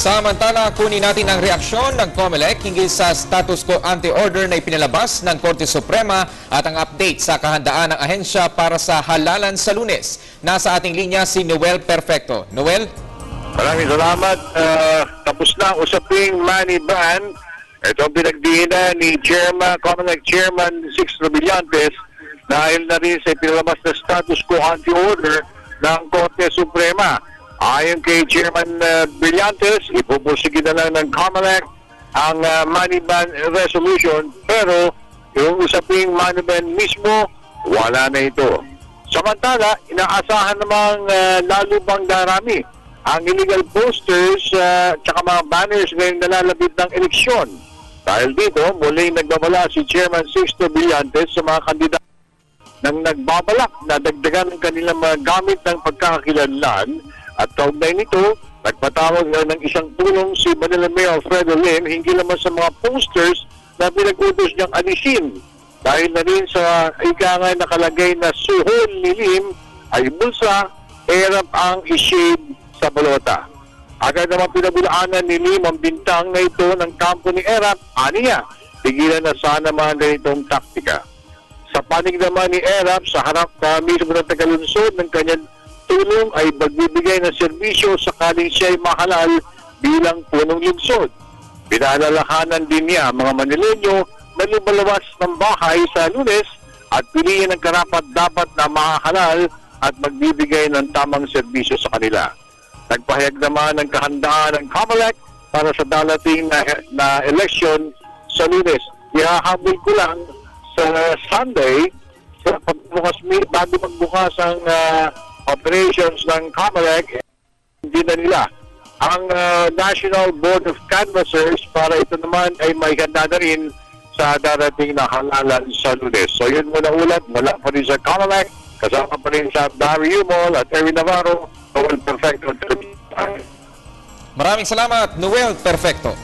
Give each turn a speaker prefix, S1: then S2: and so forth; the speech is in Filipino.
S1: Samantala, kunin natin ang reaksyon ng COMELEC hinggil sa status quo ante-order na ipinalabas ng Korte Suprema at ang update sa kahandaan ng ahensya para sa halalan sa Lunes. Nasa ating linya si Noel Perfecto. Noel?
S2: Maraming salamat. Tapos na ang usaping money ban. Ito ang pinagdiinan ni COMELEC Chairman Sixto Brillantes dahil na rin sa pinalabas na status quo ante-order ng Korte Suprema. Ayon kay Chairman Brillantes, ipupursige na lang ng COMELEC ang money ban resolution, pero yung usaping money ban mismo, wala na ito. Samantala, inaasahan namang lalo pang darami ang illegal posters at mga banners ngayong nalalapit ng eleksyon. Dahil dito, muling nagbabala si Chairman Sixto Brillantes sa mga kandidato nang nagbabalak na dagdagan ang kanilang mga gamit ng pagkakakilanlan. At kaugnay nito, nagpatawag ng isang tulong si Manila Mayor Alfredo Lim hinggil naman sa mga posters na pinag-utos niyang alisin. Dahil na rin sa ikangay nakalagay na suhol ni Lim ay bulsa, erap ang i-shade sa balota. Agad naman pinabulaanan ni Lim ang bintang na ito ng kampo ni Erap. Aniya, tigilan na sana mga ganitong taktika. Sa panig naman ni Erap sa harap mismo ng tagalunsod ng kanyang tulong ay magbibigay ng serbisyo sakaling siya ay mahalal bilang punong lungsod. Pinaalalahanan din niya mga Manileño na lumalabas ng bahay sa Lunes at piliin ang karapat-dapat na mahalal at magbibigay ng tamang serbisyo sa kanila. Nagpahayag naman ng kahandaan ng COMELEC para sa darating na eleksyon sa Lunes. Ihahabol ko lang sa Sunday, sa bago magbukas ang operations ng COMELEC, hindi na nila ang National Board of Canvassers para ito naman ay may handa na rin sa darating na halalan sa Lunes. So yun muna ulat, mula pa rin sa COMELEC, kasama pa rin sa Barry Umol at Erwin Navarro, Noel Perfecto.
S1: Maraming salamat, Noel Perfecto.